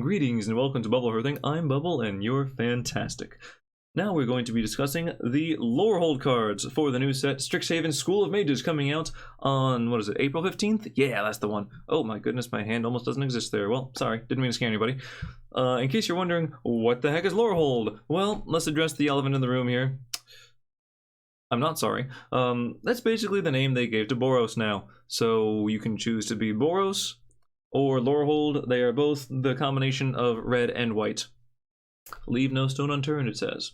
Greetings and welcome to Bubble Hearthing. I'm Bubble and you're fantastic. Now we're going to be discussing the Lorehold cards for the new set Strixhaven School of Mages coming out on, what is it, April 15th? Yeah, that's the one. Oh my goodness, my hand almost doesn't exist there. Well, sorry, didn't mean to scare anybody. In case you're wondering, what the heck is Lorehold? Well, let's address the elephant in the room here. I'm not sorry. That's basically the name they gave to Boros now. So you can choose to be Boros or Lorehold. They are both the combination of red and white. Leave no stone unturned, it says.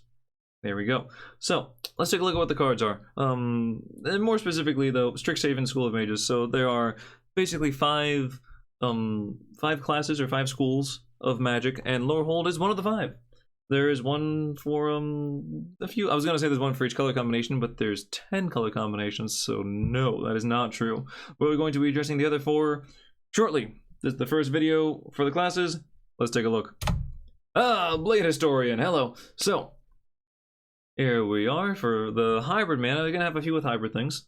There we go. So let's take a look at what the cards are. And more specifically, though, Strixhaven School of Mages. So there are basically five classes or 5 schools of magic, and Lorehold is one of the 5. There is one for a few. I was gonna say there's one for each color combination, but there's 10 color combinations. So no, that is not true. But we're going to be addressing the other 4 shortly. This is the first video for the classes. Let's take a look. Blade Historian, hello. So, here we are for the hybrid mana. We're gonna have a few with hybrid things.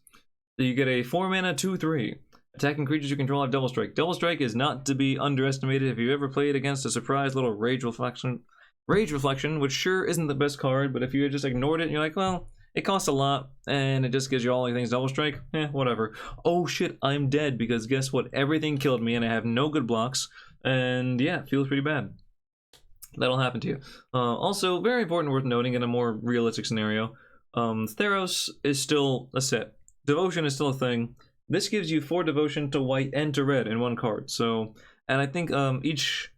So you get a 4 mana 2/3. Attacking creatures you control have double strike. Double strike is not to be underestimated. If you ever played against a surprise little Rage Reflection, which sure isn't the best card, but if you just ignored it and you're like, well, it costs a lot and it just gives you all things double strike, whatever. Oh shit, I'm dead because guess what? Everything killed me and I have no good blocks, and yeah, it feels pretty bad. That'll happen to you. Also, very important, worth noting in a more realistic scenario, Theros is still a set. Devotion is still a thing. This gives you 4 devotion to white and to red in one card. So, and I think each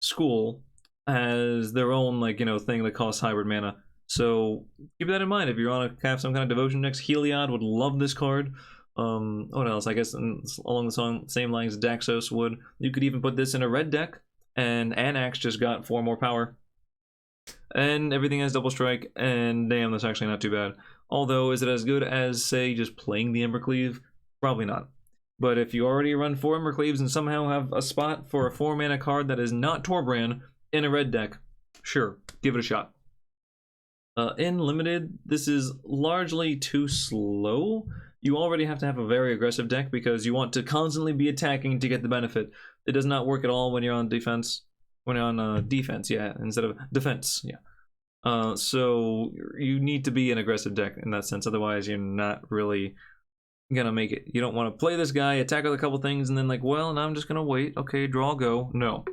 school has their own, like, thing that costs hybrid mana. So keep that in mind if you want to have some kind of devotion next. Heliod would love this card. What else? I guess along the same lines, Daxos would. You could even put this in a red deck. And Anax just got 4 more power. And everything has double strike, and damn, that's actually not too bad. Although, is it as good as, say, just playing the Embercleave? Probably not. But if you already run 4 Embercleaves and somehow have a spot for a 4 mana card that is not Torbran in a red deck, sure, give it a shot. In Limited, this is largely too slow. You already have to have a very aggressive deck because you want to constantly be attacking to get the benefit. It does not work at all when you're on defense. When you're on defense, yeah, instead of defense, yeah. So you need to be an aggressive deck in that sense. Otherwise, you're not really gonna make it. You don't want to play this guy, attack with a couple things, and then like, well, now I'm just gonna wait. Okay, draw, go. No,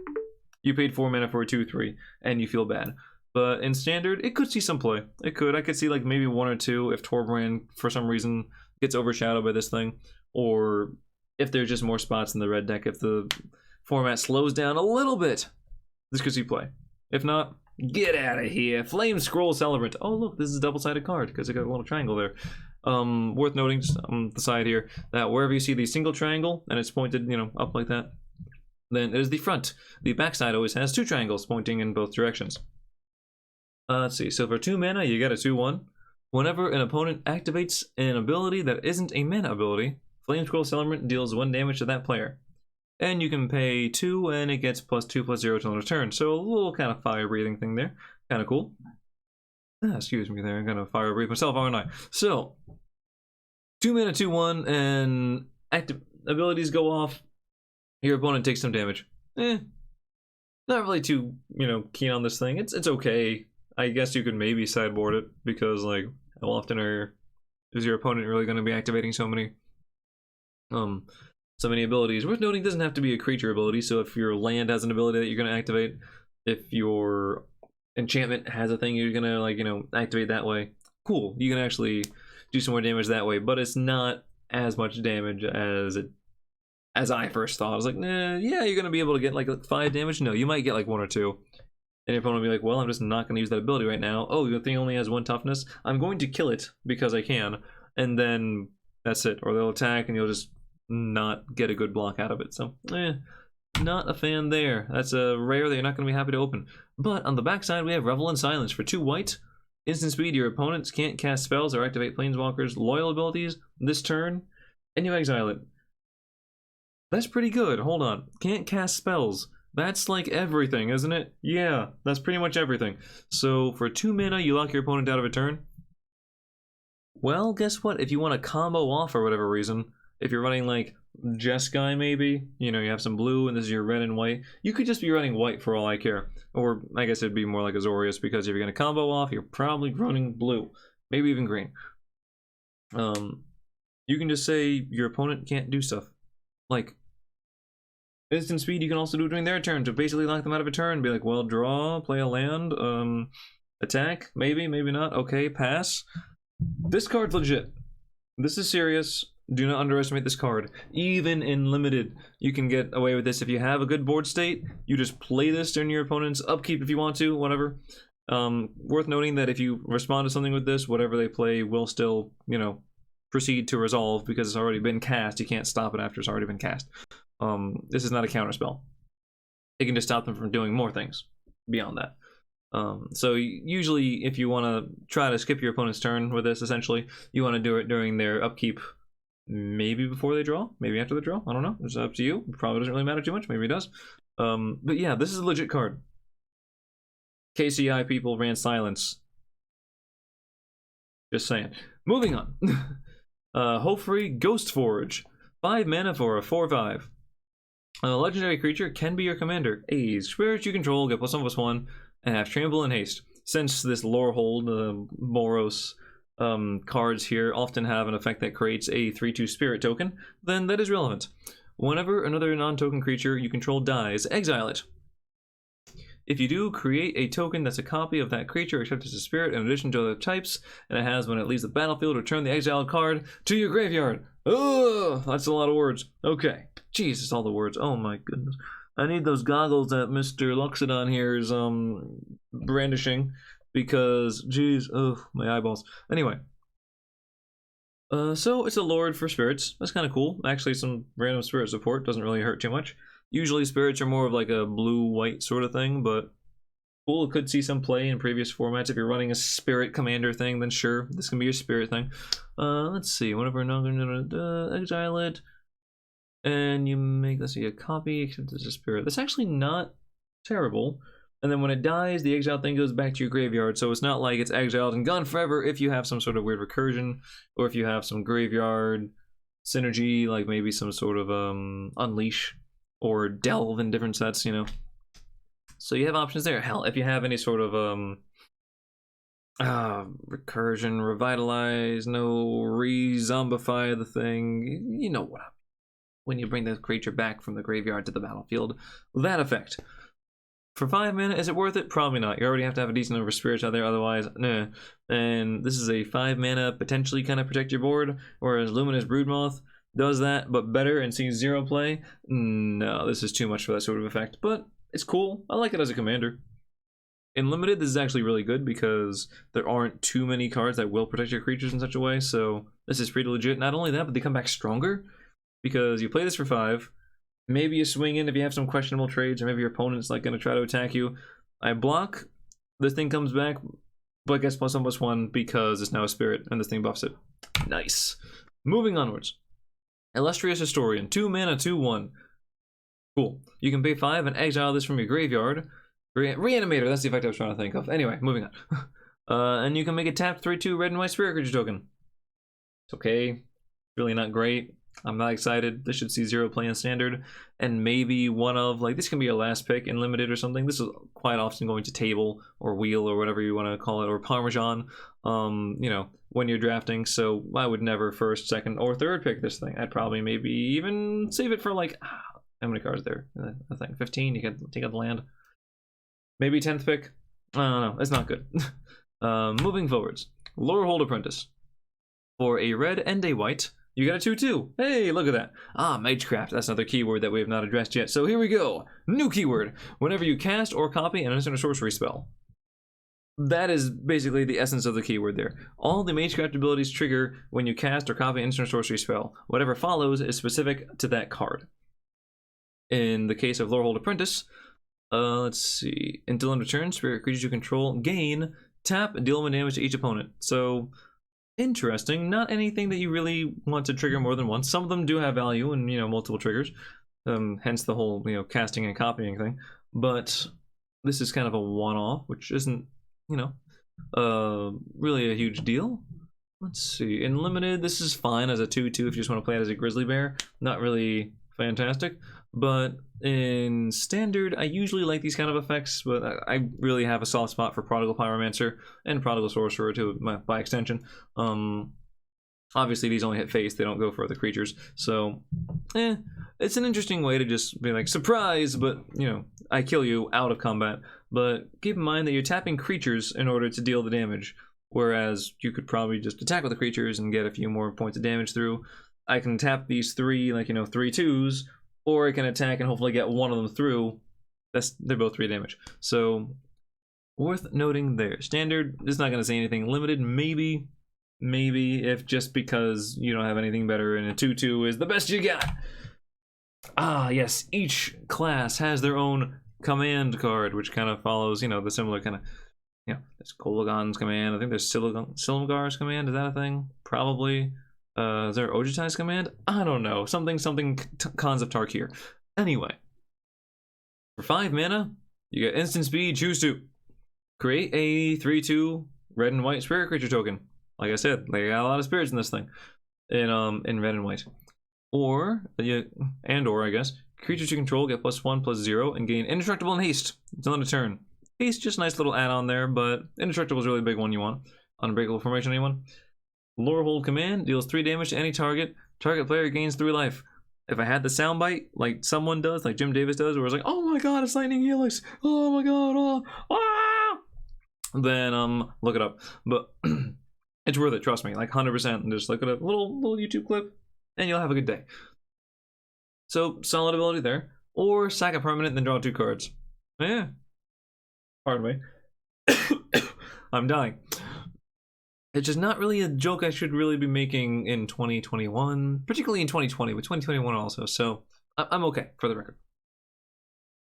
you paid 4 mana for a 2/3, and you feel bad. But in Standard, it could see some play. It could. I could see like maybe 1 or 2 if Torbran for some reason gets overshadowed by this thing, or if there's just more spots in the red deck. If the format slows down a little bit, this could see play. If not, get out of here. Flame Scroll Celebrant. Oh look, this is a double-sided card because it got a little triangle there. Worth noting just on the side here that wherever you see the single triangle and it's pointed, up like that, then it is the front. The backside always has 2 triangles pointing in both directions. Let's see. So for 2 mana, you get a 2/1. Whenever an opponent activates an ability that isn't a mana ability, Flame Scroll Celebrant deals 1 damage to that player. And you can pay 2 and it gets +2/+0 till return. So a little kind of fire breathing thing there. Kind of cool. Excuse me there, I'm gonna fire breathe myself, aren't I? So 2 mana 2/1 and active abilities go off. Your opponent takes some damage. Not really too, keen on this thing. It's okay. I guess you could maybe sideboard it because like how often is your opponent really going to be activating so many abilities? Worth noting, it doesn't have to be a creature ability. So if your land has an ability that you're going to activate, if your enchantment has a thing you're going to activate that way, cool, you can actually do some more damage that way. But it's not as much damage as I first thought. I was like, nah, yeah, you're going to be able to get like 5 damage. No, you might get like 1 or 2. And your opponent will be like, well, I'm just not going to use that ability right now. Oh, your thing only has 1 toughness. I'm going to kill it because I can. And that's it. Or they'll attack and you'll just not get a good block out of it. So, not a fan there. That's a rare that you're not going to be happy to open. But on the backside, we have Revel and Silence for 2 white. Instant speed, your opponents can't cast spells or activate Planeswalkers' loyal abilities this turn, and you exile it. That's pretty good. Hold on. Can't cast spells. That's like everything, isn't it? Yeah, that's pretty much everything. So for 2 mana, you lock your opponent out of a turn. Well, guess what? If you want to combo off for whatever reason, if you're running like Jeskai maybe. You know, you have some blue and this is your red and white. You could just be running white for all I care. Or I guess it'd be more like Azorius, because if you're going to combo off, you're probably running blue. Maybe even green. You can just say your opponent can't do stuff. Like, instant speed you can also do during their turn to basically lock them out of a turn. Be like, well, draw, play a land, attack, maybe, maybe not. Okay, pass. This card's legit. This is serious. Do not underestimate this card. Even in limited, you can get away with this. If you have a good board state, you just play this during your opponent's upkeep if you want to, whatever. Worth noting that if you respond to something with this, whatever they play will still, you know, proceed to resolve because it's already been cast. You can't stop it after it's already been cast. This is not a counterspell. It can just stop them from doing more things beyond that. So usually if you want to try to skip your opponent's turn with this, essentially, you want to do it during their upkeep, maybe before they draw, maybe after the draw. I don't know. It's up to you. It probably doesn't really matter too much. Maybe it does. But yeah, this is a legit card. KCI people ran silence. Just saying. Moving on. Hopefree Ghostforge. 5 mana for a 4/5. A legendary creature can be your commander. A spirit you control, get +1/+1, and have trample and haste. Since this Lorehold, Boros cards here often have an effect that creates a 3/2 spirit token, then that is relevant. Whenever another non-token creature you control dies, exile it. If you do, create a token that's a copy of that creature except it's a spirit in addition to other types, and it has when it leaves the battlefield, return the exiled card to your graveyard. Ugh, that's a lot of words. Okay. Jesus, all the words. Oh my goodness. I need those goggles that Mr. Luxodon here is brandishing because, geez, ugh, my eyeballs. Anyway. So it's a Lord for spirits. That's kind of cool. Actually, some random spirit support doesn't really hurt too much. Usually spirits are more of like a blue-white sort of thing, but cool, it could see some play in previous formats. If you're running a spirit commander thing, then sure, this can be your spirit thing. Let's see, whenever we're not going to exile it, and you make, let's see, a copy, except it's a spirit. That's actually not terrible. And then when it dies, the exile thing goes back to your graveyard, so it's not like it's exiled and gone forever if you have some sort of weird recursion, or if you have some graveyard synergy, like maybe some sort of unleash, or delve in different sets, you know. So you have options there. Hell, if you have any sort of recursion, revitalize, no, re-zombify the thing, you know what I mean. When you bring the creature back from the graveyard to the battlefield, that effect. For 5 mana, is it worth it? Probably not. You already have to have a decent number of spirits out there, otherwise, nah. And this is a 5 mana, potentially kind of protect your board, whereas Luminous Broodmoth does that, but better and sees 0 play. No, this is too much for that sort of effect, but it's cool. I like it as a commander. In limited, this is actually really good because there aren't too many cards that will protect your creatures in such a way, so this is pretty legit. Not only that, but they come back stronger because you play this for 5. Maybe you swing in if you have some questionable trades, or maybe your opponent's like going to try to attack you. I block, this thing comes back, but gets +1/+1 because it's now a spirit, and this thing buffs it. Nice. Moving onwards. Illustrious Historian, 2 mana, 2/1. Cool. You can pay 5 and exile this from your graveyard. Reanimator, that's the effect I was trying to think of. Anyway, moving on. And you can make a tapped 3/2 red and white spirit creature token. It's okay. Really not great. I'm not excited. This should see 0 play in standard. And maybe one of, like, this can be a last pick in limited or something. This is quite often going to table or wheel or whatever you want to call it, or Parmesan, you know, when you're drafting. So I would never first, second, or third pick this thing. I'd probably maybe even save it for, like, how many cards there? I think 15. You can take out the land. Maybe 10th pick. I don't know. It's not good. Moving forwards. Lorehold Apprentice. For a red and a white, you got a 2/2. Hey, look at that. Magecraft. That's another keyword that we have not addressed yet. So here we go. New keyword. Whenever you cast or copy an instant or sorcery spell. That is basically the essence of the keyword there. All the Magecraft abilities trigger when you cast or copy an instant or sorcery spell. Whatever follows is specific to that card. In the case of Lorehold Apprentice, let's see. Until end of turn, spirit creatures you control gain, tap, and deal 1 damage to each opponent. So, interesting. Not anything that you really want to trigger more than once. Some of them do have value and, you know, multiple triggers. Hence the whole, you know, casting and copying thing. But this is kind of a one-off, which isn't, you know, really a huge deal. let's see. In limited, this is fine as a 2/2 if you just want to play it as a grizzly bear. Not really fantastic. But in standard, I usually like these kind of effects, but I really have a soft spot for Prodigal Pyromancer and Prodigal Sorcerer too, by extension. Obviously these only hit face, they don't go for other creatures, so it's an interesting way to just be like, surprise, but you know, I kill you out of combat. But keep in mind that you're tapping creatures in order to deal the damage, whereas you could probably just attack with the creatures and get a few more points of damage through. I can tap these three, like, you know, 3/2s, or I can attack and hopefully get one of them through. They're both 3 damage, so worth noting there. Standard is not going to say anything. Limited, maybe, if just because you don't have anything better, and a 2/2 is the best you got. Ah, yes, each class has their own command card, which kind of follows, you know, the similar kind of, you know, there's Kolagon's command. I think there's Silumgar's command. Is that a thing? Probably. Is there Ojutai's command? I don't know. Something Cons of Tarkir. Anyway, for 5 mana, you get instant speed. Choose to create a 3/2 red and white spirit creature token. Like I said, they got a lot of spirits in this thing, in red and white. Or I guess creatures you control get +1/+0 and gain indestructible and haste. It's on a turn. Haste, just a nice little add-on there, but indestructible is really a big one you want. Unbreakable formation, anyone? Lorehold command deals 3 damage to any target. Target player gains 3 life. If I had the soundbite like someone does, like Jim Davis does, where it's like, oh my god, it's lightning helix. Oh my god, oh, ah! Then look it up. But it's worth it, trust me, like 100%. And just look at a little YouTube clip, and you'll have a good day. So solid ability there. Or sack a permanent, then draw 2 cards. Yeah. Pardon me. I'm dying. It's just not really a joke I should really be making in 2021, particularly in 2020, but 2021 also, so I'm okay, for the record.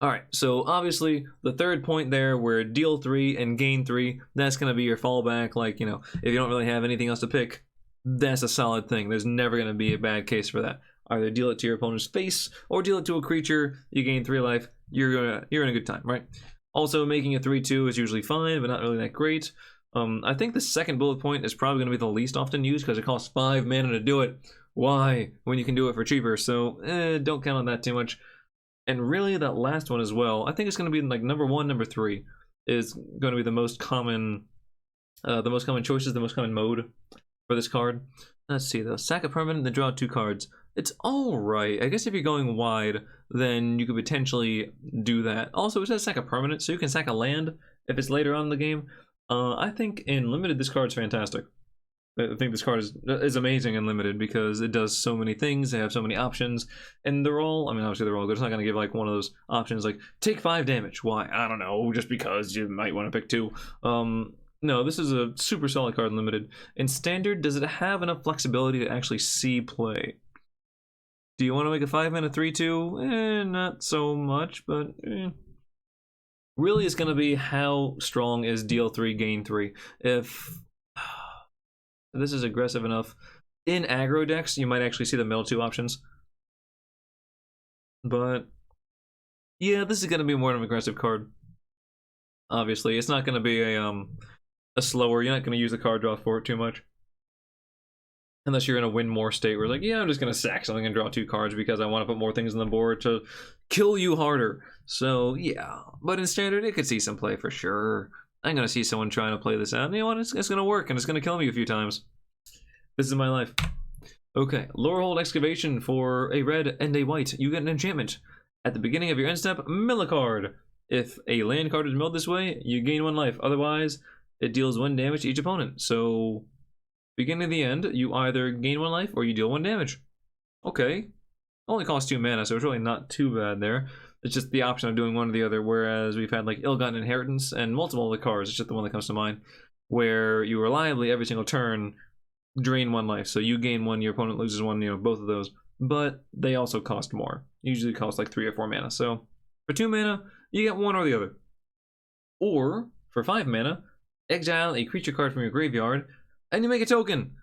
Alright, so obviously, the third point there, where deal 3 and gain 3, that's going to be your fallback. Like, you know, if you don't really have anything else to pick, that's a solid thing. There's never going to be a bad case for that. Either deal it to your opponent's face, or deal it to a creature, you gain 3 life, you're in a good time, right? Also, making a 3/2 is usually fine, but not really that great. I think the second bullet point is probably going to be the least often used because it costs 5 mana to do it. Why? When you can do it for cheaper, so don't count on that too much. And really, that last one as well, I think it's going to be like number 1, number 3 is going to be the most common choices, the most common mode for this card. Let's see though, sack a permanent, then draw 2 cards. It's alright. I guess if you're going wide, then you could potentially do that. Also, it says sack a permanent, so you can sack a land if it's later on in the game. I think in limited this card's fantastic. I think this card is amazing in limited because it does so many things. They have so many options, and they're all, I mean, obviously they're all good. It's not going to give like one of those options like take 5 damage. Why? I don't know, just because you might want to pick 2. No, this is a super solid card in limited. In standard, does it have enough flexibility to actually see play? Do you want to make a 5 mana 3/2? Not so much, but really it's going to be how strong is deal 3, gain 3. If this is aggressive enough, in aggro decks, you might actually see the middle 2 options. But yeah, this is going to be more of an aggressive card. Obviously, it's not going to be a slower, you're not going to use the card draw for it too much. Unless you're in a win more state where like, yeah, I'm just going to sack something and draw 2 cards because I want to put more things on the board to kill you harder. So, yeah. But in standard, it could see some play for sure. I'm going to see someone trying to play this out. And you know what? It's going to work, and it's going to kill me a few times. This is my life. Okay. Lorehold Excavation for a red and a white. You get an enchantment. At the beginning of your end step, mill a card. If a land card is milled this way, you gain 1 life. Otherwise, it deals 1 damage to each opponent. So, beginning of the end, you either gain 1 life or you deal 1 damage. Okay. Only costs 2 mana, so it's really not too bad there. It's just the option of doing one or the other, whereas we've had like Ill-Gotten Inheritance and multiple other cards, it's just the one that comes to mind, where you reliably every single turn drain 1 life. So you gain 1, your opponent loses 1, you know, both of those. But they also cost more. Usually cost like 3 or 4 mana. So for 2 mana, you get one or the other. Or for 5 mana, exile a creature card from your graveyard, and you make a token.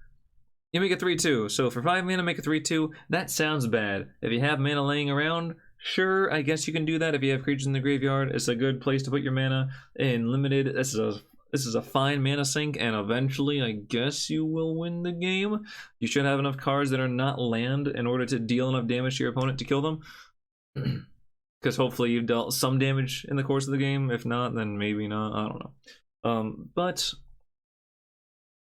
You make a 3/2. So for 5 mana, make a 3/2. That sounds bad. If you have mana laying around, sure, I guess you can do that. If you have creatures in the graveyard, it's a good place to put your mana. In limited, this is This is a fine mana sink, and eventually I guess you will win the game. You should have enough cards that are not land in order to deal enough damage to your opponent to kill them. Because hopefully you've dealt some damage in the course of the game. If not, then maybe not. I don't know. But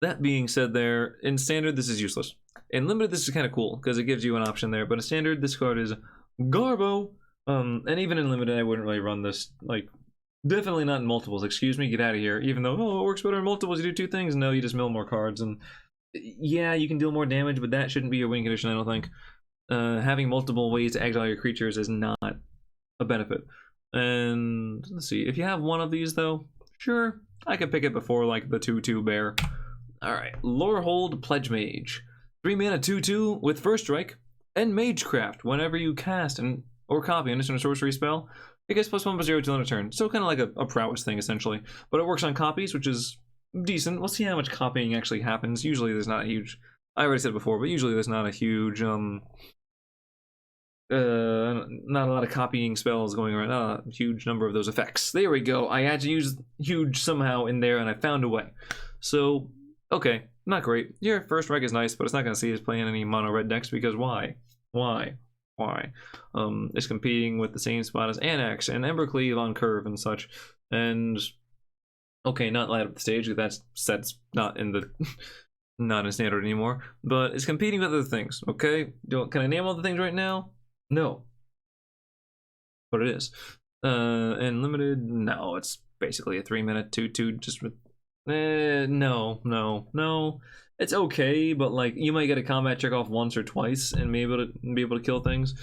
that being said, there in standard this is useless. In limited this is kind of cool because it gives you an option there. But in standard this card is Garbo. And even in limited I wouldn't really run this. Like, definitely not in multiples. Excuse me, get out of here. Even though it works better in multiples, you do two things. No, you just mill more cards, and yeah, you can deal more damage, but that shouldn't be your win condition. I don't think. Having multiple ways to exile your creatures is not a benefit. And let's see, if you have one of these though, sure, I could pick it before like the 2/2 bear. All right, Lorehold Pledge Mage, 3 mana 2/2 with first strike and Magecraft. Whenever you cast or copy an instant or sorcery spell, it gets +1/+0 till end of turn. So kind of like a prowess thing essentially, but it works on copies, which is decent. We'll see how much copying actually happens. Usually there's not a huge, I already said it before, but usually there's not a huge not a lot of copying spells going around. Not a huge number of those effects. There we go. I had to use huge somehow in there, and I found a way. So okay, not great. Your first strike is nice, but it's not going to see us playing any mono red decks because why? It's competing with the same spot as Anax and Embercleave on curve and such. And okay, not light up the stage, that's not in the not in standard anymore, but it's competing with other things. Okay, can I name all the things right now? No, but it is. And limited, no, it's basically a 3-minute 2/2 just with no. It's okay, but like you might get a combat check off once or twice and be able to kill things.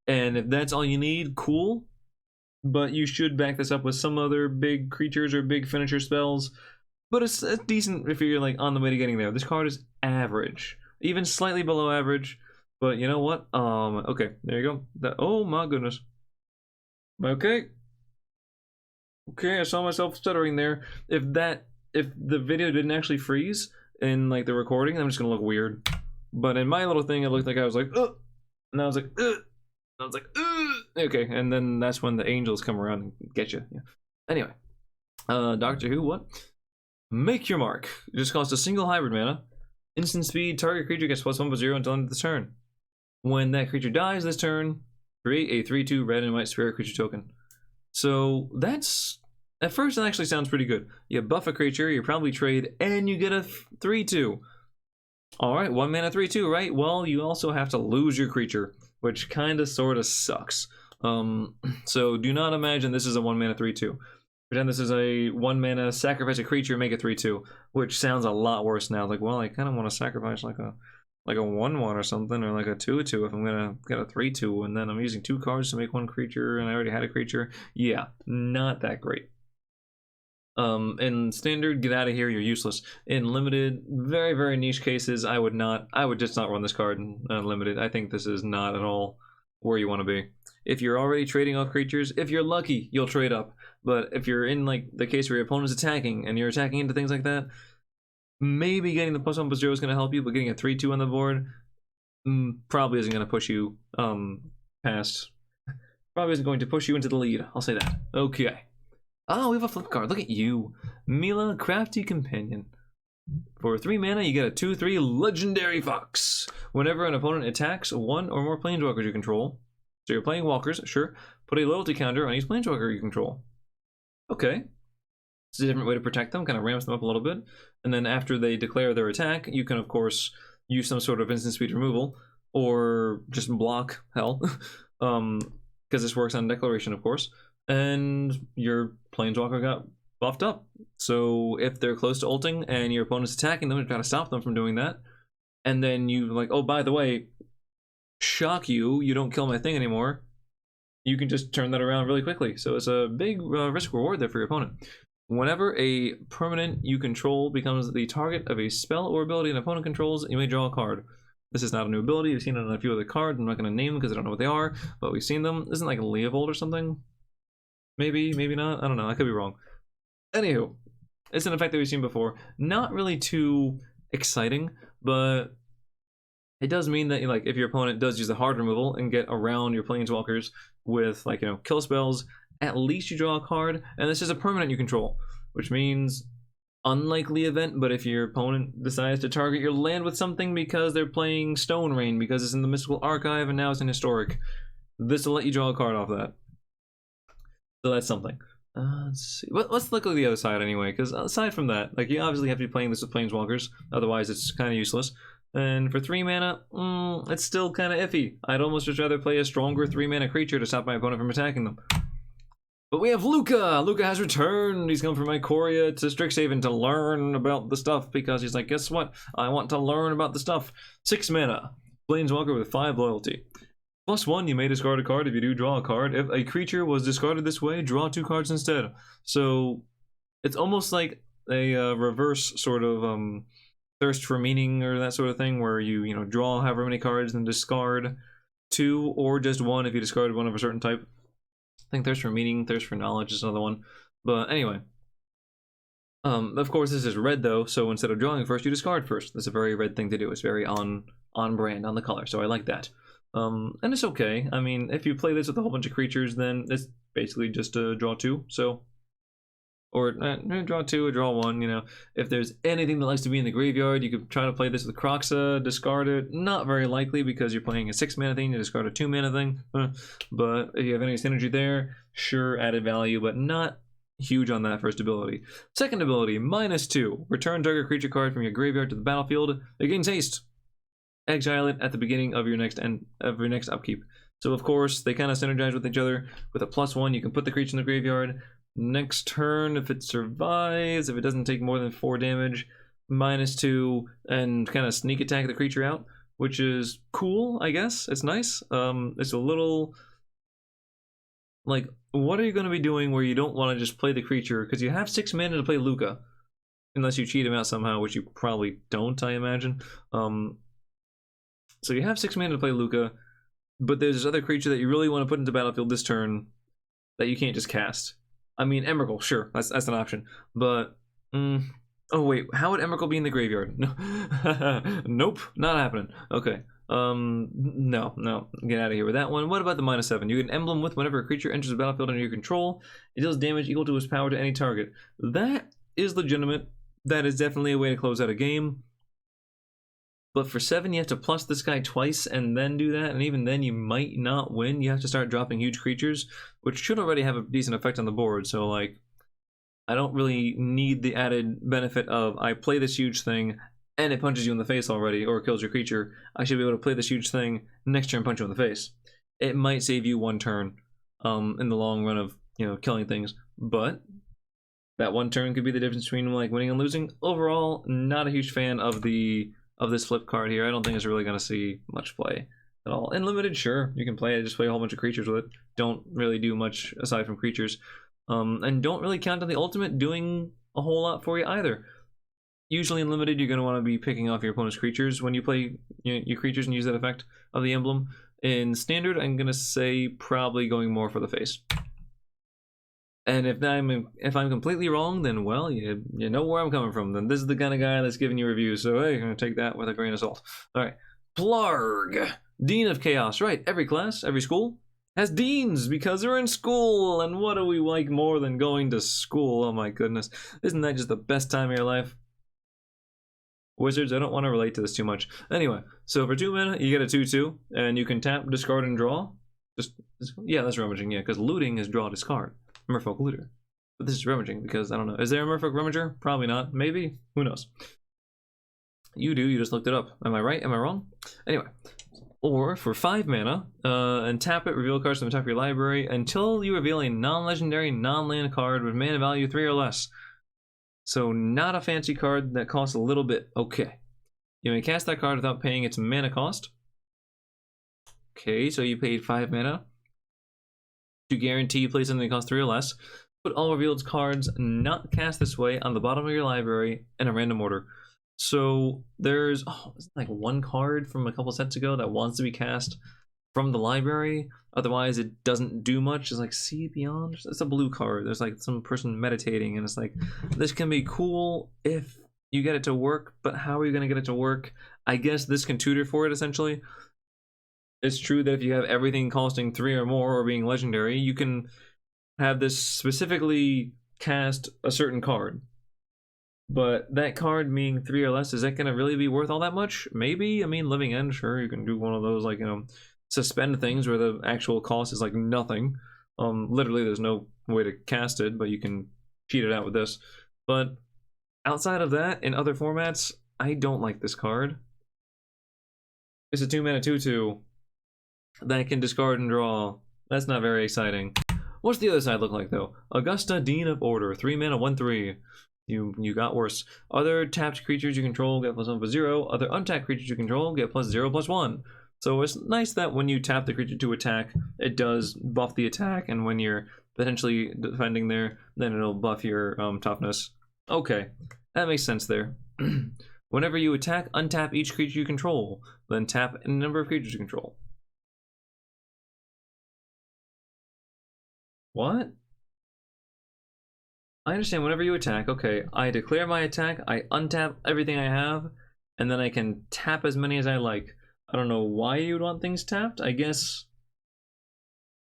And if that's all you need, cool. But you should back this up with some other big creatures or big finisher spells. But it's decent if you're like on the way to getting there. This card is average, even slightly below average. But you know what? Okay, there you go. Oh my goodness. Okay, I saw myself stuttering there. If the video didn't actually freeze in like the recording, I'm just gonna look weird. But in my little thing, it looked like I was like, ugh, and I was like, ugh. I was like, ugh. Okay, and then that's when the angels come around and get you. Yeah. Anyway, Doctor Who, what? Make your mark. It just costs a single hybrid mana. Instant speed, target creature gets +1/+0 until end of the turn. When that creature dies this turn, create a 3/2 red and white spirit creature token. So that's, at first it actually sounds pretty good. You buff a creature, you probably trade, and you get a 3/2. Alright, 1 mana 3/2, right? Well, you also have to lose your creature, which kinda sorta sucks. So do not imagine this is a 1 mana 3/2. Pretend this is a 1 mana sacrifice a creature, make a 3/2, which sounds a lot worse now. Like, well, I kind of want to sacrifice like a 1/1 or something, or like a 2/2 if I'm gonna get a 3/2, and then I'm using 2 cards to make 1 creature, and I already had a creature. Yeah, not that great. In standard, get out of here, you're useless. In limited, very, very niche cases, I would just not run this card in limited. I think this is not at all where you want to be. If you're already trading off creatures, if you're lucky, you'll trade up. But if you're in like the case where your opponent's attacking and you're attacking into things like that, maybe getting the +1/+0 is going to help you, but getting a 3/2 on the board probably isn't going to push you past. Probably isn't going to push you into the lead. I'll say that. Okay. Oh, we have a flip card. Look at you. Mila, Crafty Companion. For 3 mana, you get a 2/3 Legendary Fox. Whenever an opponent attacks 1 or more planeswalkers you control, so you're playing walkers, sure, put a loyalty counter on each planeswalker you control. Okay. It's a different way to protect them, kind of ramps them up a little bit. And then after they declare their attack, you can, of course, use some sort of instant speed removal, or just block, hell. Because this works on declaration, of course. And your planeswalker got buffed up. So if they're close to ulting and your opponent's attacking them, you try to stop them from doing that. And then you like, oh, by the way, shock you don't kill my thing anymore. You can just turn that around really quickly. So it's a big risk reward there for your opponent. Whenever a permanent you control becomes the target of a spell or ability an opponent controls, you may draw a card. This is not a new ability. We've seen it on a few other cards. I'm not going to name them because I don't know what they are, but we've seen them. Isn't like a Leovold or something? Maybe, maybe not. I don't know. I could be wrong. Anywho, it's an effect that we've seen before. Not really too exciting, but it does mean that like if your opponent does use the hard removal and get around your planeswalkers with like, you know, kill spells, at least you draw a card, and this is a permanent you control, which means unlikely event, but if your opponent decides to target your land with something because they're playing Stone Rain, because it's in the Mystical Archive and now it's in Historic, this will let you draw a card off that. So that's something. Let's see. Let's look at the other side anyway, because aside from that, like, you obviously have to be playing this with Planeswalkers, otherwise it's kind of useless. And for 3 mana, it's still kind of iffy. I'd almost just rather play a stronger 3 mana creature to stop my opponent from attacking them. But we have Luca! Luca has returned! He's come from Ikoria to Strixhaven to learn about the stuff, because he's like, guess what? I want to learn about the stuff. 6 mana. Planeswalker with 5 loyalty. +1, you may discard a card if you do draw a card. If a creature was discarded this way, draw 2 cards instead. So, it's almost like a reverse sort of thirst for meaning or that sort of thing, where you know, draw however many cards and discard 2 or just 1 if you discarded one of a certain type. I think thirst for meaning, thirst for knowledge is another one. But anyway. Of course, this is red though, so instead of drawing first, you discard first. That's a very red thing to do. It's very on brand, on the color, so I like that. And it's okay. I mean, if you play this with a whole bunch of creatures, then it's basically just a draw 2, so... Or draw 2 or draw 1, you know. If there's anything that likes to be in the graveyard, you could try to play this with Kroxa, discard it. Not very likely, because you're playing a 6 mana thing, you discard a 2 mana thing. But if you have any synergy there, sure, added value, but not huge on that first ability. Second ability, -2. Return target creature card from your graveyard to the battlefield. It gains haste. Exile it at the beginning of your next upkeep. So of course they kind of synergize with each other. With a +1, you can put the creature in the graveyard. Next turn, if it survives, if it doesn't take more than 4 damage, -2, and kind of sneak attack the creature out, which is cool, I guess. It's nice. It's a little like, what are you going to be doing where you don't want to just play the creature because you have 6 mana to play Luca, unless you cheat him out somehow, which you probably don't, I imagine. So you have 6 mana to play Luca, but there's this other creature that you really want to put into battlefield this turn that you can't just cast. I mean, Emrakul, sure, that's an option, but oh wait, how would Emrakul be in the graveyard? No, nope, not happening. Okay, no, get out of here with that one. What about the -7? You get an emblem with whenever a creature enters the battlefield under your control, it deals damage equal to its power to any target. That is legitimate. That is definitely a way to close out a game. But for 7, you have to plus this guy twice and then do that, and even then you might not win. You have to start dropping huge creatures, which should already have a decent effect on the board, so like, I don't really need the added benefit of, I play this huge thing, and it punches you in the face already, or kills your creature. I should be able to play this huge thing, next turn punch you in the face. It might save you 1 turn, in the long run of, you know, killing things, but that 1 turn could be the difference between like winning and losing. Overall, not a huge fan of this flip card here. I don't think it's really going to see much play at all. In limited, sure, you can play it, just play a whole bunch of creatures with it. Don't really do much aside from creatures. And don't really count on the ultimate doing a whole lot for you either. Usually in limited, you're going to want to be picking off your opponent's creatures when you play your creatures and use that effect of the emblem. In standard, I'm going to say probably going more for the face. And if I'm completely wrong, then well, you know where I'm coming from. Then this is the kind of guy that's giving you reviews. So hey, I'm gonna take that with a grain of salt. All right, Plarg, Dean of Chaos. Right, every class, every school has deans because they're in school. And what do we like more than going to school? Oh my goodness, isn't that just the best time of your life? Wizards, I don't want to relate to this too much. Anyway, so for 2 mana, you get a 2/2, and you can tap, discard, and draw. Yeah, that's rummaging. Yeah, because looting is draw, discard. Merfolk Looter. But this is rummaging because, I don't know. Is there a Merfolk Rummager? Probably not. Maybe. Who knows? You do. You just looked it up. Am I right? Am I wrong? Anyway. Or for 5 mana, and tap it, reveal cards from the top of your library until you reveal a non-legendary, non-land card with mana value 3 or less. So not a fancy card that costs a little bit. Okay. You may cast that card without paying its mana cost. Okay, so you paid 5 mana. To guarantee you play something that costs 3 or less, put all revealed cards not cast this way on the bottom of your library in a random order. So there's like 1 card from a couple sets ago that wants to be cast from the library, otherwise it doesn't do much. It's like See Beyond. It's a blue card. There's like some person meditating, and it's like, this can be cool if you get it to work, but how are you going to get it to work? I guess this can tutor for it essentially. It's true that if you have everything costing 3 or more or being legendary, you can have this specifically cast a certain card. But that card being 3 or less, is that going to really be worth all that much? Maybe. I mean, Living End, sure, you can do one of those, like, you know, suspend things where the actual cost is like nothing. Literally, there's no way to cast it, but you can cheat it out with this. But outside of that, in other formats, I don't like this card. It's a 2-mana 2/2 that can discard and draw. That's not very exciting. What's the other side look like, though? Augusta, Dean of Order, 3-mana 1/3. You got worse. Other tapped creatures you control get +1/+0. Other untapped creatures you control get +0/+1. So it's nice that when you tap the creature to attack, it does buff the attack, and when you're potentially defending there, then it'll buff your toughness. Okay, that makes sense there. Whenever you attack, untap each creature you control, then tap a number of creatures you control. What? I understand whenever you attack, okay, I declare my attack, I untap everything I have, and then I can tap as many as I like. I don't know why you would want things tapped. I guess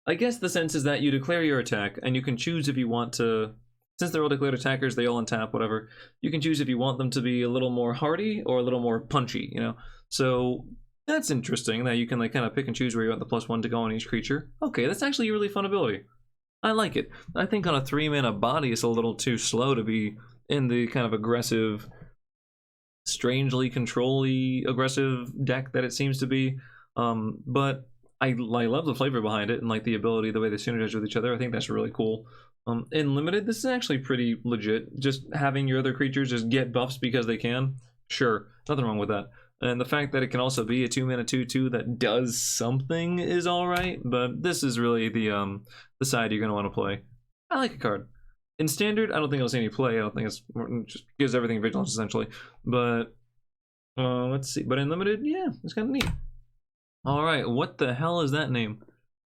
the sense is that you declare your attack, and you can choose if you want to, since they're all declared attackers, they all untap, whatever, you can choose if you want them to be a little more hardy or a little more punchy, you know? So that's interesting that you can like kind of pick and choose where you want the +1 to go on each creature. Okay, that's actually a really fun ability. I like it. I think on a 3-mana body, it's a little too slow to be in the kind of aggressive, strangely control-y aggressive deck that it seems to be. But I love the flavor behind it and like the ability, the way they synergize with each other. I think that's really cool. In limited, this is actually pretty legit. Just having your other creatures just get buffs because they can. Sure, nothing wrong with that. And the fact that it can also be a 2-mana 2/2 that does something is alright, but this is really the side you're going to want to play. I like a card. In Standard, I don't think I'll see any play. I don't think it's just gives everything vigilance, essentially. But, let's see. But in Limited, yeah, it's kind of neat. Alright, what the hell is that name?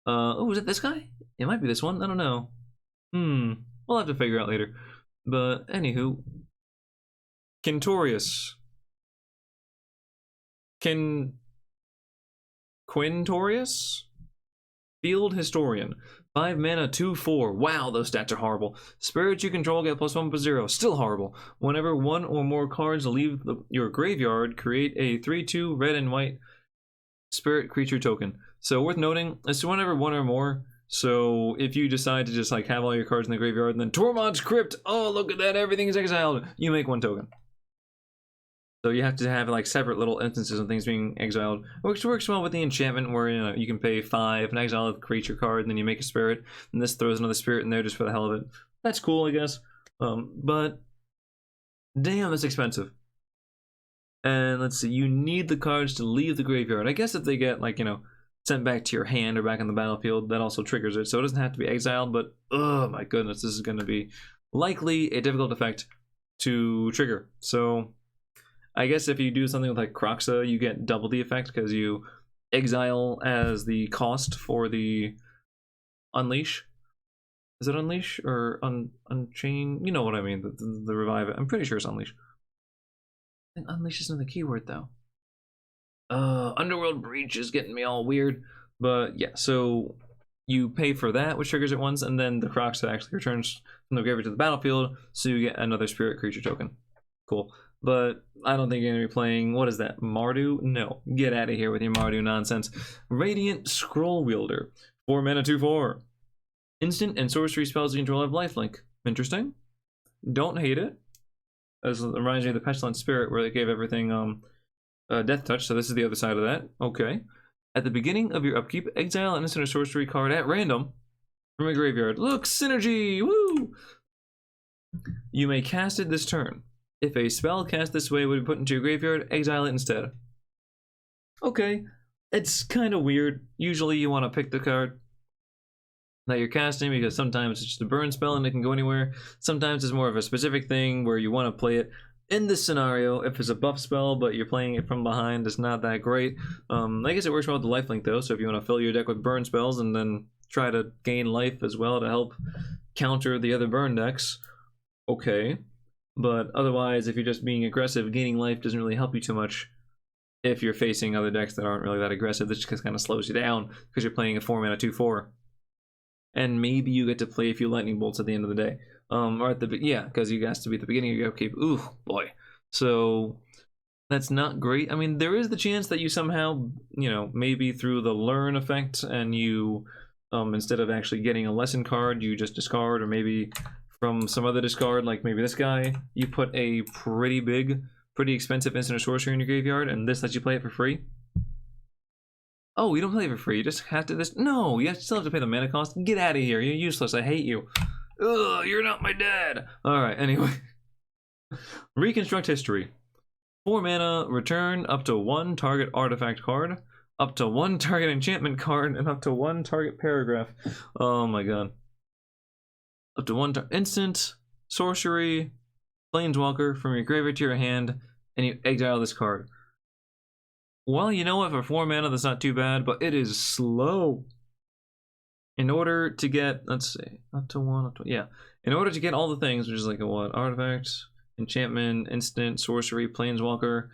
Oh, is it this guy? It might be this one. I don't know. We'll have to figure out later. But, anywho. Quintorius. Quintorius? Field Historian. 5-mana 2/4. Wow, those stats are horrible. Spirits you control get +1/+0. Still horrible. Whenever one or more cards leave your graveyard, create a 3/2 red and white spirit creature token. So worth noting, it's whenever one or more. So if you decide to just like have all your cards in the graveyard and then Tormod's Crypt, oh look at that, everything is exiled, you make 1 token. So you have to have like separate little instances of things being exiled, which works well with the enchantment where you can pay 5 and exile a creature card, and then you make a spirit, and this throws another spirit in there just for the hell of it. That's cool, I guess. But damn, that's expensive. And let's see, you need the cards to leave the graveyard. I guess if they get like, sent back to your hand or back on the battlefield, that also triggers it. So it doesn't have to be exiled, but oh my goodness, this is going to be likely a difficult effect to trigger. So I guess if you do something with like Croxa, you get double the effect because you exile as the cost for the Unleash. Is it Unleash or Unchain? You know what I mean, the revive it. I'm pretty sure it's Unleash. I think Unleash isn't the keyword though. Underworld Breach is getting me all weird. But yeah, so you pay for that, which triggers it once, and then the Croxa actually returns from the graveyard to the battlefield, so you get another spirit creature token. Cool. But I don't think you're going to be playing, what is that, Mardu? No, get out of here with your Mardu nonsense. Radiant Scroll Wielder, 4-mana 2/4. Instant and sorcery spells you control have lifelink. Interesting. Don't hate it. As it reminds me of the Pestilent Spirit, where they gave everything Death Touch, so this is the other side of that. Okay. At the beginning of your upkeep, exile an instant or sorcery card at random from a graveyard. Look, synergy! Woo! You may cast it this turn. If a spell cast this way would be put into your graveyard, exile it instead. Okay, it's kind of weird. Usually you want to pick the card that you're casting because sometimes it's just a burn spell and it can go anywhere. Sometimes it's more of a specific thing where you want to play it. In this scenario, if it's a buff spell but you're playing it from behind, it's not that great. I guess it works well with the lifelink though, so if you want to fill your deck with burn spells and then try to gain life as well to help counter the other burn decks, okay. But otherwise, if you're just being aggressive, gaining life doesn't really help you too much if you're facing other decks that aren't really that aggressive. This just kind of slows you down because you're playing a 4-mana 2/4. and maybe you get to play a few lightning bolts at the end of the day. Or at the, yeah, because you guys to be at the beginning of your upkeep. Ooh, boy. So that's not great. I mean, there is the chance that you somehow, you know, maybe through the learn effect, and you, instead of actually getting a lesson card, you just discard, or maybe from some other discard, like maybe this guy, you put a pretty big, pretty expensive instant or sorcery in your graveyard, and this lets you play it for free. Oh, you don't play it for free. You just have to this. No, you still have to pay the mana cost. Get out of here. You're useless. I hate you. Ugh, you're not my dad. All right. Anyway, Reconstruct History. 4 mana, return up to 1 target artifact card, up to 1 target enchantment card, and up to 1 target paragraph. Oh my god. Up to 1 instant, sorcery, planeswalker from your graveyard to your hand, and you exile this card. Well, you know what, for 4 mana that's not too bad, but it is slow. In order to get, let's see, up to 1, yeah. In order to get all the things, which is like a what, artifact, enchantment, instant, sorcery, planeswalker.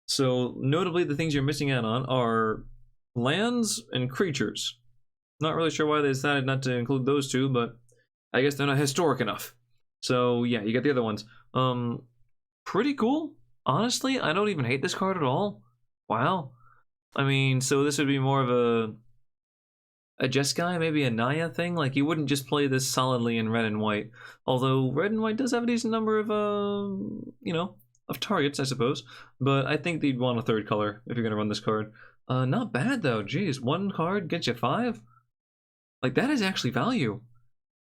So notably the things you're missing out on are lands and creatures. Not really sure why they decided not to include those two, but I guess they're not historic enough. So yeah, you got the other ones. Pretty cool. Honestly, I don't even hate this card at all. Wow. I mean, so this would be more of a Jeskai, maybe a Naya thing. Like, you wouldn't just play this solidly in red and white. Although red and white does have a decent number of, you know, of targets, I suppose. But I think they'd want a 3rd color if you're going to run this card. Not bad, though. Jeez, 1 card gets you 5? Like, that is actually value.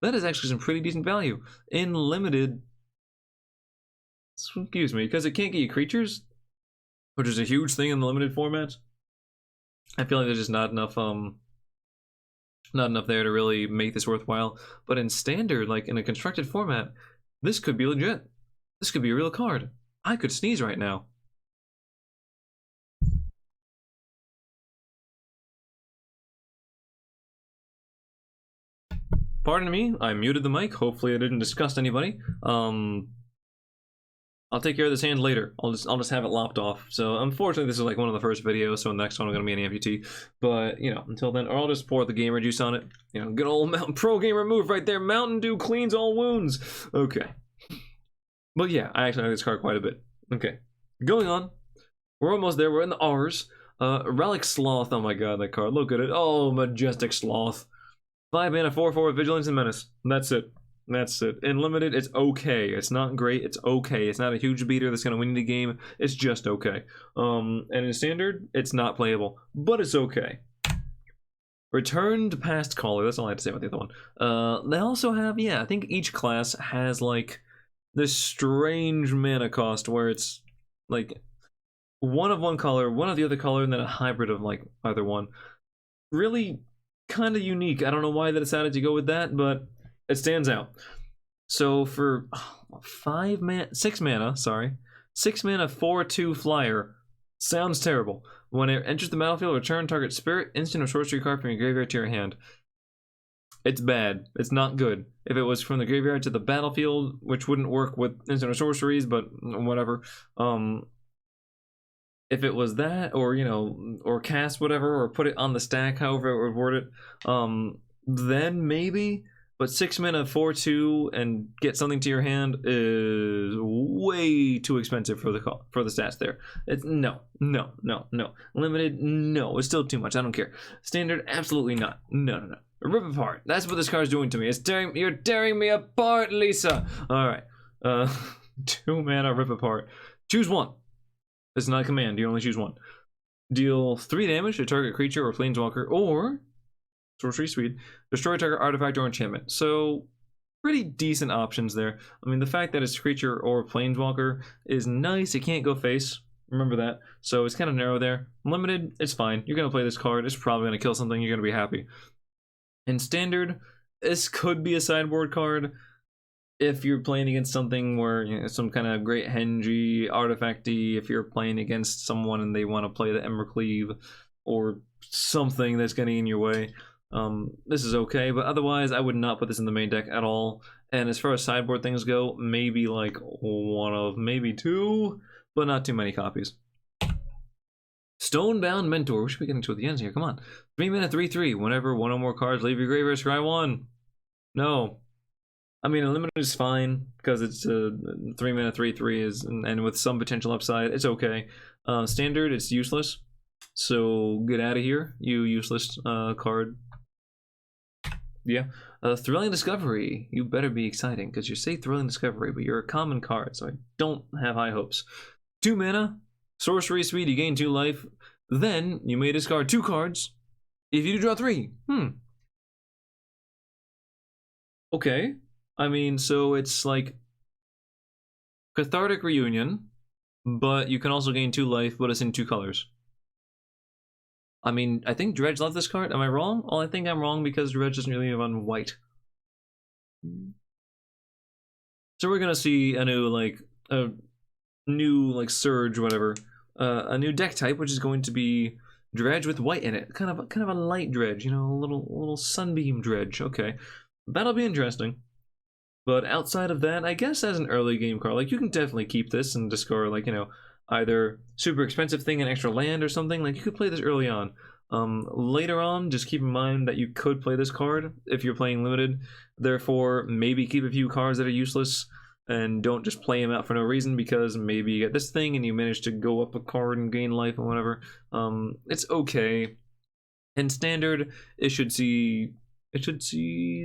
That is actually some pretty decent value. In limited... Excuse me, because it can't get you creatures, which is a huge thing in the limited formats. I feel like there's just not enough, not enough there to really make this worthwhile. But in standard, like in a constructed format, this could be legit. This could be a real card. I could sneeze right now. Pardon me, I muted the mic. Hopefully I didn't disgust anybody. I'll take care of this hand later. I'll just have it lopped off. So unfortunately, this is like one of the first videos, so the next one I'm gonna be an amputee. But you know, until then, or I'll just pour the gamer juice on it. You know, good old Mountain Pro gamer move right there. Mountain Dew cleans all wounds. Okay. But yeah, I actually like this card quite a bit. Okay, going on. We're almost there. We're in the R's. Relic Sloth. Oh my god, that card. Look at it. Oh, majestic sloth. 5 mana, 4/4 vigilance and menace. That's it. That's it. In limited, it's okay. It's not great. It's okay. It's not a huge beater that's gonna win the game. It's just okay. And in standard, it's not playable, but it's okay. Return to Pastcaller. That's all I have to say about the other one. They also have, yeah, I think each class has like this strange mana cost where it's like one of one color, one of the other color, and then a hybrid of like either one. Really kind of unique. I don't know why they decided to go with that, but it stands out. So for 6 mana, sorry, 6 mana 4/2 flyer. Sounds terrible. When it enters the battlefield, return target spirit, instant, or sorcery card from your graveyard to your hand. It's bad. It's not good. If it was from the graveyard to the battlefield, which wouldn't work with instant or sorceries, but whatever. If it was that, or you know, or cast whatever, or put it on the stack, however it would word it, then maybe. But 6 mana 4/2 and get something to your hand is way too expensive for the stats there. It's no. Limited, no. It's still too much. I don't care. Standard, absolutely not. No. Rip apart. That's what this card's doing to me. You're tearing me apart, Lisa. All right. 2 mana rip apart. Choose one. It's not a command. You only choose one. Deal 3 damage to target creature or planeswalker, or sorcery suite, destroy target artifact or enchantment. So pretty decent options there. I mean, the fact that it's creature or planeswalker is nice. It can't go face. Remember that. So it's kind of narrow there. Limited, it's fine. You're going to play this card. It's probably going to kill something. You're going to be happy. In standard, this could be a sideboard card if you're playing against something where, you know, some kind of great Henji, artifacty, if you're playing against someone and they want to play the Embercleave or something that's getting in your way. This is okay, but otherwise I would not put this in the main deck at all. And as far as sideboard things go, maybe like one of maybe 2, but not too many copies. Stonebound Mentor. We should be getting to the end here. Come on. 3 mana, 3/3. Whenever one or more cards leave your graveyard, scry 1. No. I mean, Unlimited is fine because it's 3 mana, 3/3 is, and with some potential upside, it's okay. Standard, it's useless. So get out of here, you useless card. Yeah. Thrilling Discovery. You better be exciting because you say Thrilling Discovery, but you're a common card, so I don't have high hopes. 2 mana, sorcery speed, you gain 2 life. Then you may discard 2 cards. If you do draw 3, okay. I mean, so it's like Cathartic Reunion, but you can also gain 2 life, but it's in 2 colors. I mean, I think Dredge left this card. Am I wrong? Well, I think I'm wrong because Dredge doesn't really run white. So we're gonna see a new Surge, whatever, a new deck type, which is going to be Dredge with white in it. Kind of a light Dredge, you know, a little Sunbeam Dredge. Okay, that'll be interesting. But outside of that, I guess as an early game card, like, you can definitely keep this and discard, like, you know, either super expensive thing, an extra land or something. Like, you could play this early on. Later on, just keep in mind that you could play this card if you're playing limited. Therefore, maybe keep a few cards that are useless and don't just play them out for no reason because maybe you get this thing and you manage to go up a card and gain life or whatever. It's okay. In Standard, it should see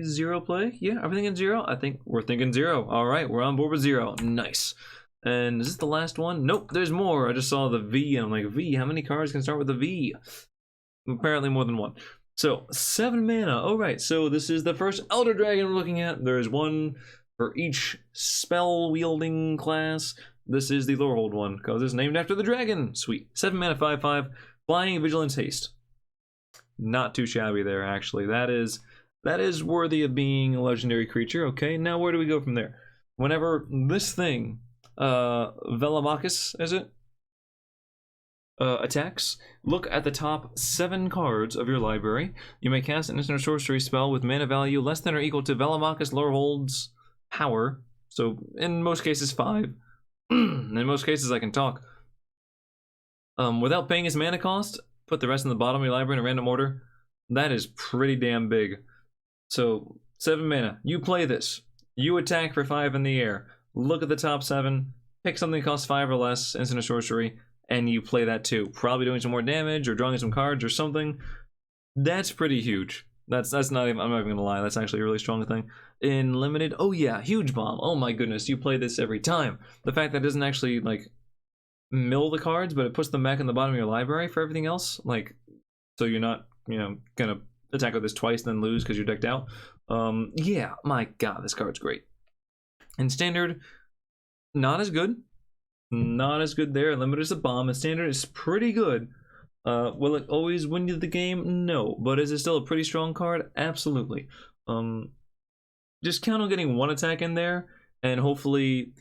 0 play. Yeah, everything in 0. I think we're thinking 0. All right, we're on board with 0. Nice. And is this the last one? Nope, there's more. I just saw the V and I'm like, V, how many cards can start with a V? Apparently more than 1. So 7 mana. All right, so this is the first Elder Dragon we're looking at. There's 1 for each spell wielding class. This is the Lorehold one because it's named after the dragon. Sweet. 7 mana, 5/5, flying, vigilance, haste. Not too shabby there, actually. That is worthy of being a legendary creature. Okay, now where do we go from there? Whenever this thing, Velamachus, is it? Attacks, look at the top 7 cards of your library. You may cast an instant sorcery spell with mana value less than or equal to Velamachus Lorehold's power. So in most cases 5. In most cases I can talk. Without paying his mana cost, put the rest in the bottom of your library in a random order. That is pretty damn big. So 7 mana. You play this. You attack for 5 in the air. Look at the top 7. Pick something that costs 5 or less, instant or sorcery, and you play that too. Probably doing some more damage or drawing some cards or something. That's pretty huge. That's not even, I'm not even gonna lie, that's actually a really strong thing. In limited, oh yeah, huge bomb. Oh my goodness, you play this every time. The fact that it doesn't actually like mill the cards, but it puts them back in the bottom of your library for everything else, like, so you're not, you know, gonna attack with this twice then lose because you're decked out. Yeah, my god, this card's great. In Standard, not as good. Not as good there. Limited is a bomb. In Standard, is pretty good. Will it always win you the game? No. But is it still a pretty strong card? Absolutely. Just count on getting 1 attack in there, and hopefully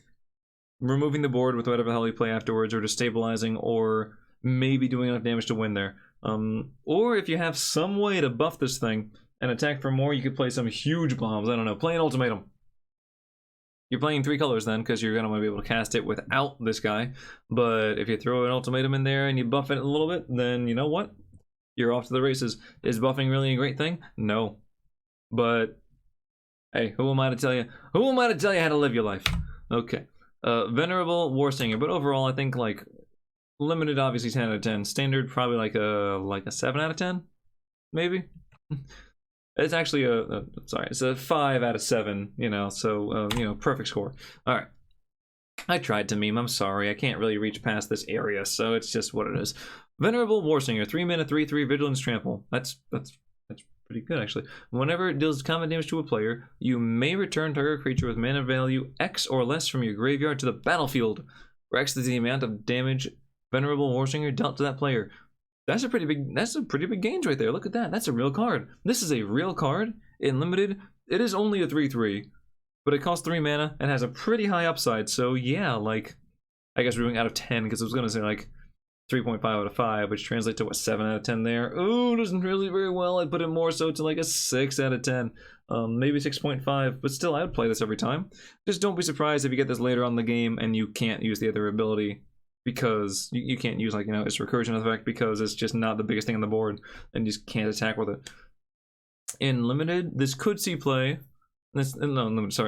removing the board with whatever the hell you play afterwards, or just stabilizing, or maybe doing enough damage to win there. Or if you have some way to buff this thing and attack for more, you could play some huge bombs. I don't know. Play an ultimatum. You're playing 3 colors then, because you're going to want to be able to cast it without this guy. But if you throw an ultimatum in there and you buff it a little bit, then you know what? You're off to the races. Is buffing really a great thing? No. But, hey, who am I to tell you? Who am I to tell you how to live your life? Okay. Venerable, warstringer. But overall, I think, like, limited, obviously 10 out of 10. Standard, probably like a 7 out of 10? Maybe? It's actually it's a 5 out of 7, you know, so, you know, perfect score. All right. I tried to meme, I'm sorry. I can't really reach past this area, so it's just what it is. Venerable Warstringer, 3 mana, 3/3, Vigilance Trample. That's pretty good, actually. Whenever it deals combat damage to a player, you may return target creature with mana value X or less from your graveyard to the battlefield, where X is the amount of damage Venerable Warstringer dealt to that player. That's a pretty big gains right there. Look at that. That's a real card. This is a real card in limited. It is only a 3/3, but it costs 3 mana and has a pretty high upside. So yeah, like, I guess we're doing out of 10 because I was gonna say like 3.5 out of 5, which translates to what, 7 out of 10 there. Ooh, doesn't really very well. I'd put it more so to like a 6 out of 10, maybe 6.5. But still, I would play this every time. Just don't be surprised if you get this later on in the game and you can't use the other ability because you can't use, like, you know, its recursion effect because it's just not the biggest thing on the board and you just can't attack with it. In limited, this could see play. In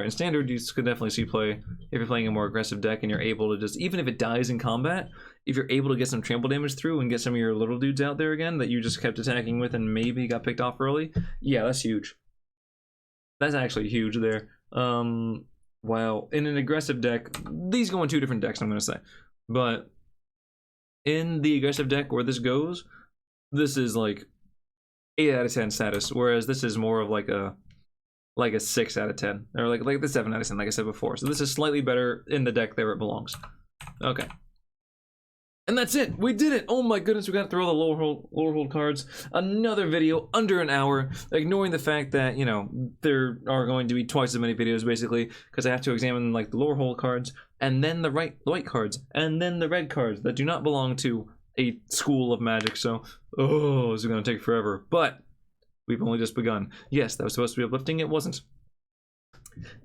standard, you could definitely see play if you're playing a more aggressive deck and you're able to just, even if it dies in combat, if you're able to get some trample damage through and get some of your little dudes out there again that you just kept attacking with and maybe got picked off early, yeah, that's huge. That's actually huge there. Wow, in an aggressive deck, these go in two different decks, I'm going to say. But in the aggressive deck where this goes, this is like 8 out of 10 status, whereas this is more of like a 6 out of 10, or like the 7 out of 10, like I said before. So this is slightly better in the deck where it belongs. Okay. And that's it. We did it. Oh my goodness, we got through all the Lorehold cards. Another video under an hour, ignoring the fact that, you know, there are going to be twice as many videos basically, because I have to examine like the Lorehold cards, and then the white cards, and then the red cards that do not belong to a school of magic. So, oh, this is going to take forever. But we've only just begun. Yes, that was supposed to be uplifting. It wasn't.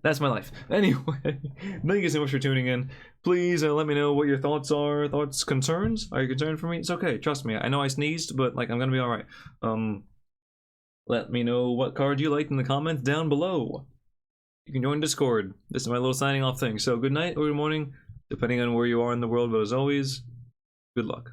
That's my life. Anyway, thank you so much for tuning in. Please let me know what your thoughts are. Thoughts, concerns? Are you concerned for me? It's okay. Trust me. I know I sneezed, but like I'm gonna be all right. Let me know what card you liked in the comments down below. You can join Discord. This is my little signing off thing. So good night or good morning, depending on where you are in the world. But as always, good luck.